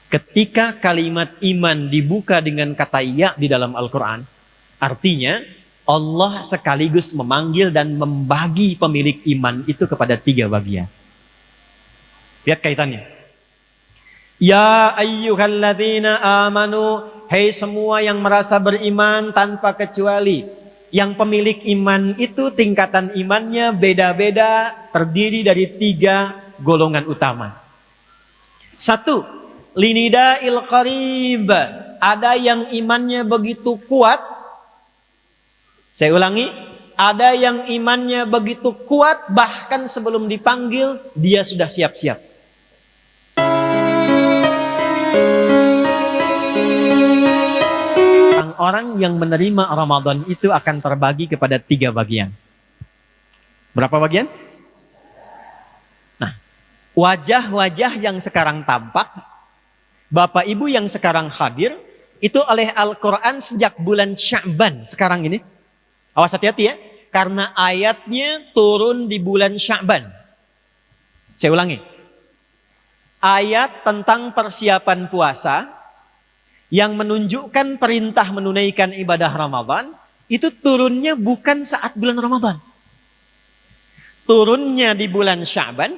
Ketika kalimat iman dibuka dengan kata ya di dalam Al-Quran, artinya Allah sekaligus memanggil dan membagi pemilik iman itu kepada 3 bagian. Lihat kaitannya. Ya ayyuhalladzina amanu, hei semua yang merasa beriman tanpa kecuali. Yang pemilik iman itu tingkatan imannya beda-beda, terdiri dari 3 golongan utama. 1, linida'il qarib, ada yang imannya begitu kuat. Saya ulangi, ada yang imannya begitu kuat, bahkan sebelum dipanggil dia sudah siap-siap. Orang yang menerima Ramadan itu akan terbagi kepada 3 bagian. Berapa bagian? Nah, wajah-wajah yang sekarang tampak, Bapak Ibu yang sekarang hadir, itu oleh Al-Quran sejak bulan Sya'ban sekarang ini. Awas hati-hati ya, karena ayatnya turun di bulan Sya'ban. Saya ulangi. Ayat tentang persiapan puasa yang menunjukkan perintah menunaikan ibadah Ramadan, itu turunnya bukan saat bulan Ramadan. Turunnya di bulan Sya'ban,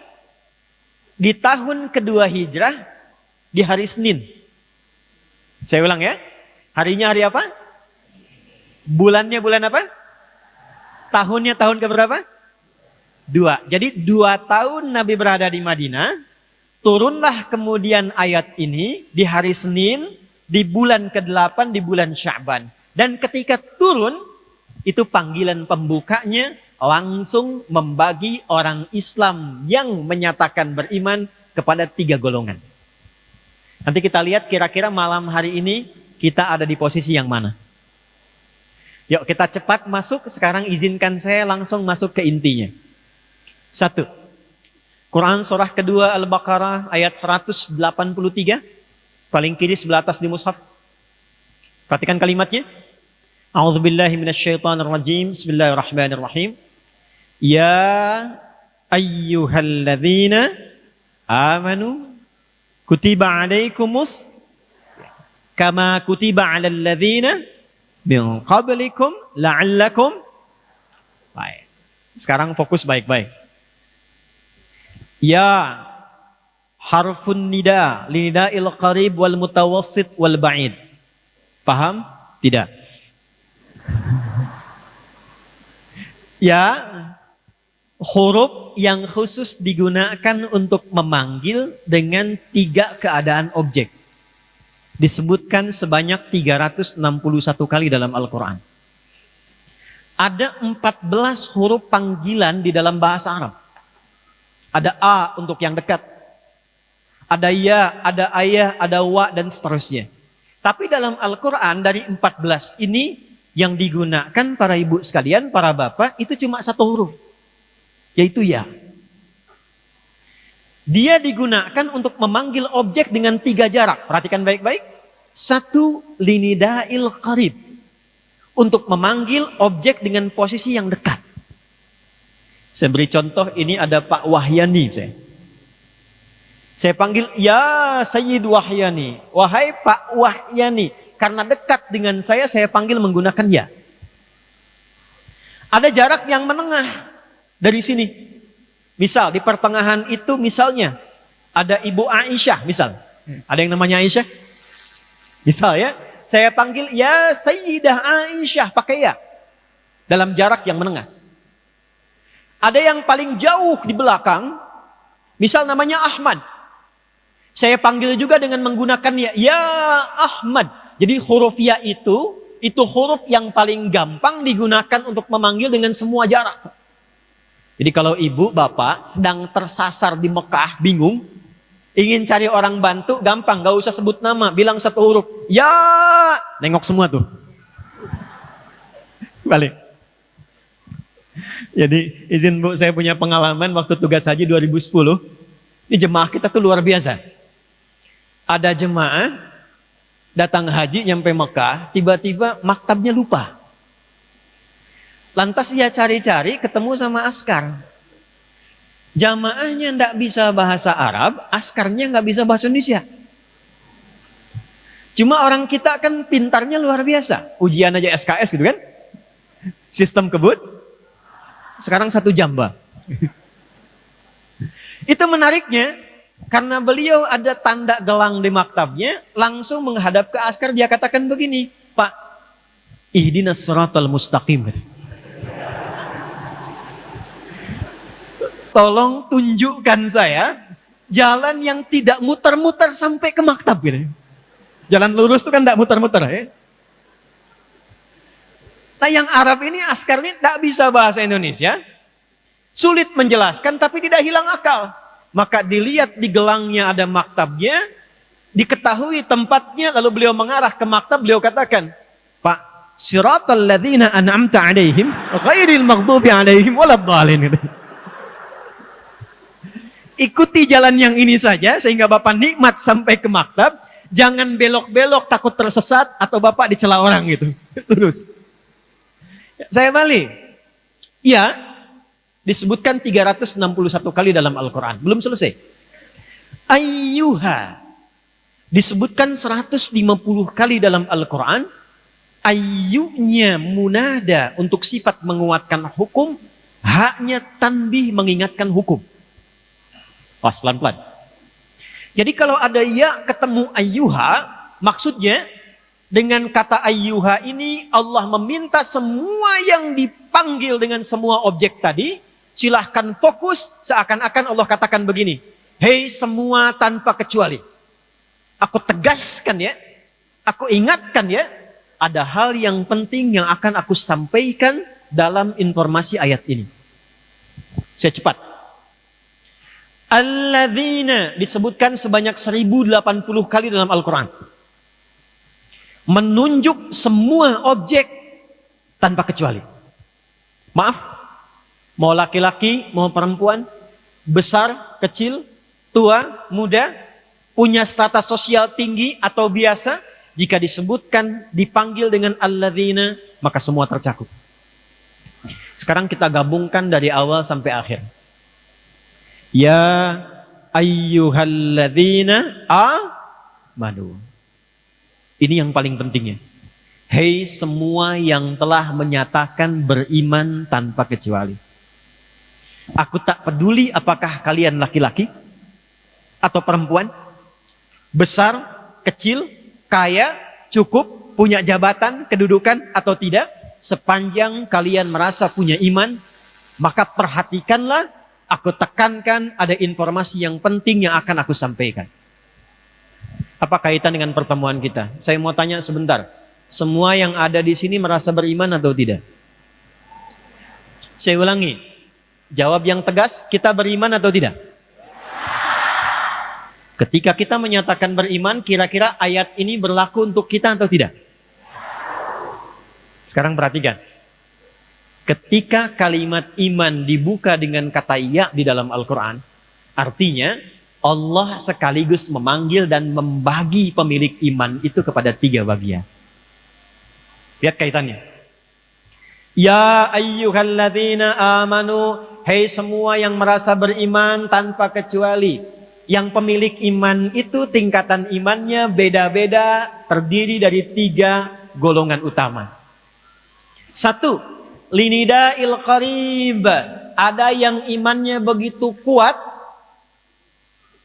di tahun kedua Hijrah, di hari Senin. Saya ulang ya, harinya hari apa? Bulannya bulan apa? Tahunnya tahun keberapa? 2. Jadi 2 tahun Nabi berada di Madinah, turunlah kemudian ayat ini di hari Senin, di bulan ke-8 di bulan Sya'ban. Dan ketika turun, itu panggilan pembukanya langsung membagi orang Islam yang menyatakan beriman kepada 3 golongan. Nanti kita lihat kira-kira malam hari ini kita ada di posisi yang mana. Yuk kita cepat masuk, sekarang izinkan saya langsung masuk ke intinya. 1. Quran surah kedua Al-Baqarah ayat 183. Paling kiri sebelah atas di mushaf. Perhatikan kalimatnya. A'udzubillahi minasyaitonirrajim. Bismillahirrahmanirrahim. Ya ayyuhalladzina amanu kutiba alaikumus kama kutiba alal ladzina min qablikum la'allakum. Baik. Sekarang fokus baik-baik. Ya harfun nida, linida'il qarib wal mutawassit wal ba'id. Paham? Tidak. Ya, huruf yang khusus digunakan untuk memanggil dengan 3 keadaan objek. Disebutkan sebanyak 361 kali dalam Al-Quran. Ada 14 huruf panggilan di dalam bahasa Arab. Ada A untuk yang dekat. Ada ya, ada ayah, ada wa, dan seterusnya. Tapi dalam Al-Quran dari 14 ini yang digunakan para ibu sekalian, para bapak, itu cuma 1 huruf. Yaitu ya. Dia digunakan untuk memanggil objek dengan 3 jarak. Perhatikan baik-baik. 1, linida'il qarib. Untuk memanggil objek dengan posisi yang dekat. Saya beri contoh, ini ada Pak Wahyani. Saya panggil, ya Sayyid Wahyani. Wahai Pak Wahyani. Karena dekat dengan saya panggil menggunakan ya. Ada jarak yang menengah dari sini. Misal, di pertengahan itu misalnya, ada Ibu Aisyah, misal. Ada yang namanya Aisyah? Misal ya, saya panggil, ya Sayyidah Aisyah, pakai ya. Dalam jarak yang menengah. Ada yang paling jauh di belakang, misal namanya Ahmad. Saya panggil juga dengan menggunakan ya Ahmad. Jadi huruf ya itu huruf yang paling gampang digunakan untuk memanggil dengan semua jarak. Jadi kalau ibu, bapak sedang tersasar di Mekah, bingung, ingin cari orang bantu, gampang, gak usah sebut nama, bilang 1 huruf. Ya, nengok semua tuh. Balik. Jadi izin Bu, saya punya pengalaman waktu tugas haji 2010. Ini jemaah kita tuh luar biasa. Ada jemaah datang haji nyampe Mekah, tiba-tiba maktabnya lupa. Lantas dia cari-cari, ketemu sama askar. Jamaahnya nggak bisa bahasa Arab, askarnya nggak bisa bahasa Indonesia. Cuma orang kita kan pintarnya luar biasa. Ujian aja SKS gitu kan. Sistem kebut. Sekarang 1 jam, Bang. Itu menariknya, karena beliau ada tanda gelang di maktabnya, langsung menghadap ke askar, dia katakan begini, Pak, ihdinas siratal mustaqim. Tolong tunjukkan saya jalan yang tidak muter-muter sampai ke maktab. Gitu. Jalan lurus itu kan tidak muter-muter. Ya? Nah yang Arab ini askar ini tidak bisa bahasa Indonesia. Sulit menjelaskan tapi tidak hilang akal. Maka dilihat di gelangnya ada maktabnya. Diketahui tempatnya lalu beliau mengarah ke maktab. Beliau katakan, Pak, siratal ladzina an'amta alaihim ghairil maghdubi alaihim waladhdallin. Ikuti jalan yang ini saja sehingga Bapak nikmat sampai ke maktab. Jangan belok-belok takut tersesat atau Bapak dicela orang gitu. Terus. Saya balik. Ya, disebutkan 361 kali dalam Al-Quran. Belum selesai. Ayyuha. Disebutkan 150 kali dalam Al-Quran. Ayyunya munada untuk sifat menguatkan hukum. Haknya tanbih mengingatkan hukum. Pas pelan-pelan. Jadi kalau ada ya ketemu ayyuha, maksudnya dengan kata ayyuha ini Allah meminta semua yang dipanggil dengan semua objek tadi, silahkan fokus seakan-akan Allah katakan begini, hei semua tanpa kecuali. Aku tegaskan ya, aku ingatkan ya, ada hal yang penting yang akan aku sampaikan dalam informasi ayat ini. Saya cepat. Alladzina disebutkan sebanyak 1080 kali dalam Al-Quran. Menunjuk semua objek tanpa kecuali. Maaf, mau laki-laki, mau perempuan, besar, kecil, tua, muda, punya status sosial tinggi atau biasa, jika disebutkan, dipanggil dengan alladzina, maka semua tercakup. Sekarang kita gabungkan dari awal sampai akhir. Ya ayyuhalladzina amanu. Ini yang paling pentingnya. Hei semua yang telah menyatakan beriman tanpa kecuali. Aku tak peduli apakah kalian laki-laki atau perempuan, besar, kecil, kaya, cukup, punya jabatan, kedudukan atau tidak. Sepanjang kalian merasa punya iman, maka perhatikanlah. Aku tekankan ada informasi yang penting yang akan aku sampaikan. Apa kaitan dengan pertemuan kita? Saya mau tanya sebentar. Semua yang ada di sini merasa beriman atau tidak? Saya ulangi. Jawab yang tegas, kita beriman atau tidak? Ketika kita menyatakan beriman, kira-kira ayat ini berlaku untuk kita atau tidak? Sekarang perhatikan. Ketika kalimat iman dibuka dengan kata ya di dalam Al-Quran, artinya Allah sekaligus memanggil dan membagi pemilik iman itu kepada 3 bagian. Lihat kaitannya. Ya ayyuhalladzina amanu, hei semua yang merasa beriman tanpa kecuali. Yang pemilik iman itu tingkatan imannya beda-beda, terdiri dari 3 golongan utama. 1. Linida'il qarib. Ada yang imannya begitu kuat.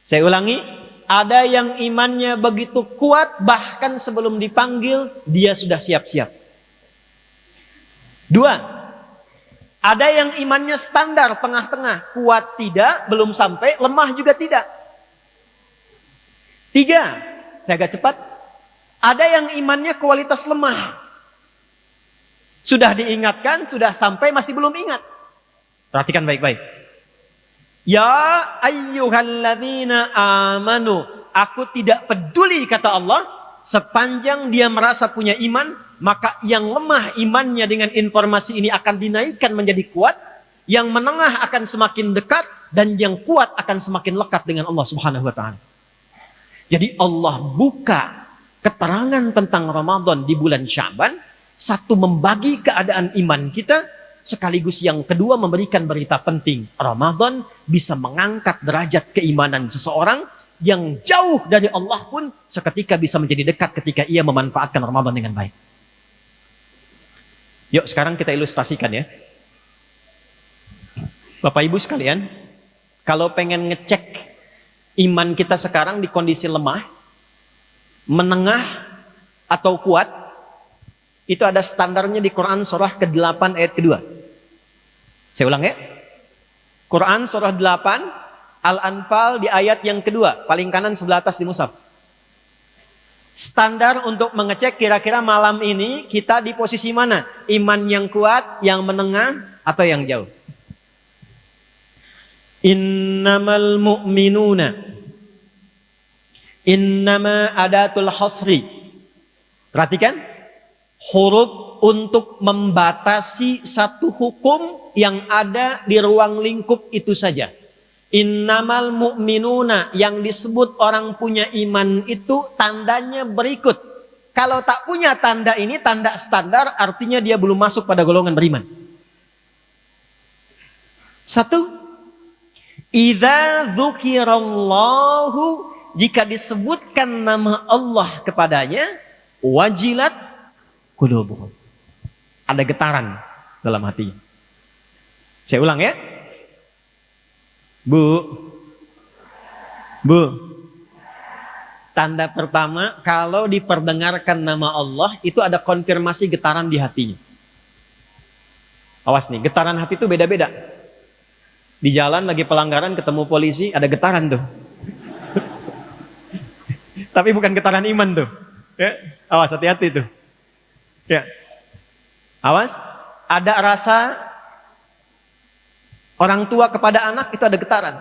Saya ulangi. Ada yang imannya begitu kuat. Bahkan sebelum dipanggil dia sudah siap-siap. 2. Ada yang imannya standar tengah-tengah. Kuat tidak, belum sampai. Lemah juga tidak. 3. Saya agak cepat. Ada yang imannya kualitas lemah. Sudah diingatkan, sudah sampai, masih belum ingat. Perhatikan baik-baik. Ya ayyuhalladzina amanu. Aku tidak peduli, kata Allah, sepanjang dia merasa punya iman, maka yang lemah imannya dengan informasi ini akan dinaikkan menjadi kuat, yang menengah akan semakin dekat, dan yang kuat akan semakin lekat dengan Allah Subhanahu wa Ta'ala. Jadi Allah buka keterangan tentang Ramadan di bulan Sya'ban. 1, membagi keadaan iman kita, sekaligus yang kedua memberikan berita penting. Ramadan bisa mengangkat derajat keimanan seseorang yang jauh dari Allah pun seketika bisa menjadi dekat ketika ia memanfaatkan Ramadan dengan baik. Yuk sekarang kita ilustrasikan ya. Bapak Ibu sekalian, kalau pengen ngecek iman kita sekarang di kondisi lemah, menengah atau kuat, itu ada standarnya di Quran surah ke-8 ayat kedua. Saya ulang ya. Quran surah 8 Al-Anfal di ayat yang kedua, paling kanan sebelah atas di mushaf. Standar untuk mengecek kira-kira malam ini kita di posisi mana? Iman yang kuat, yang menengah, atau yang jauh? Innamal mu'minuna. Innama adatul hasri. Perhatikan. Huruf untuk membatasi satu hukum yang ada di ruang lingkup itu saja. Innamal mu'minuna, yang disebut orang punya iman itu tandanya berikut. Kalau tak punya tanda ini, tanda standar, artinya dia belum masuk pada golongan beriman. Satu, idza dzukirallahu, jika disebutkan nama Allah kepadanya, wajilat qulubuhum, ada getaran dalam hatinya. Saya ulang ya. Bu, tanda pertama kalau diperdengarkan nama Allah itu ada konfirmasi getaran di hatinya. Awas nih, getaran hati itu beda-beda. Di jalan lagi pelanggaran ketemu polisi ada getaran tuh. Tapi bukan getaran iman tuh. Ya, awas, hati-hati tuh. Ya, awas, ada rasa orang tua kepada anak itu ada getaran.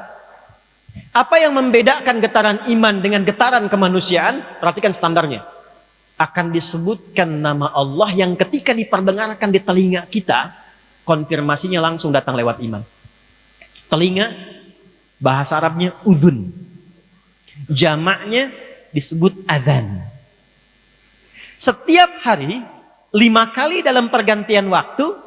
Apa yang membedakan getaran iman dengan getaran kemanusiaan? Perhatikan standarnya. Akan disebutkan nama Allah yang ketika diperdengarkan di telinga kita, konfirmasinya langsung datang lewat iman. Telinga, bahasa Arabnya udhun. Jamaknya disebut adzan. Setiap hari, 5 kali dalam pergantian waktu,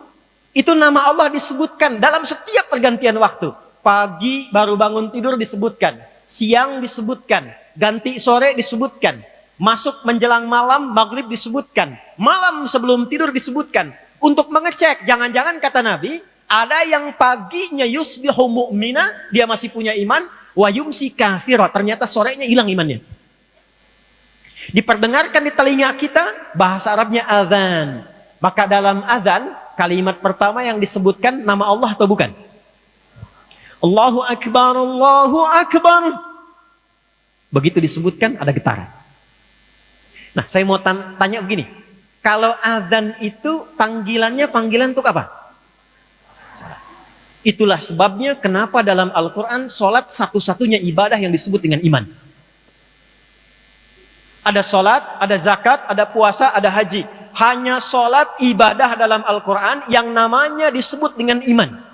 itu nama Allah disebutkan dalam setiap pergantian waktu. Pagi baru bangun tidur disebutkan. Siang disebutkan. Ganti sore disebutkan. Masuk menjelang malam, maghrib disebutkan. Malam sebelum tidur disebutkan. Untuk mengecek, jangan-jangan kata Nabi, ada yang paginya yusbihu mu'mina, dia masih punya iman, wa yumsi kafira, ternyata sorenya hilang imannya. Diperdengarkan di telinga kita, bahasa Arabnya adzan. Maka dalam adzan, kalimat pertama yang disebutkan nama Allah atau bukan? Allahu Akbar, Allahu Akbar. Begitu disebutkan ada getaran. Nah, saya mau tanya begini. Kalau azan itu panggilan untuk apa? Salat. Itulah sebabnya kenapa dalam Al-Quran salat satu-satunya ibadah yang disebut dengan iman. Ada salat, ada zakat, ada puasa, ada haji. Hanya salat ibadah dalam Al-Quran yang namanya disebut dengan iman.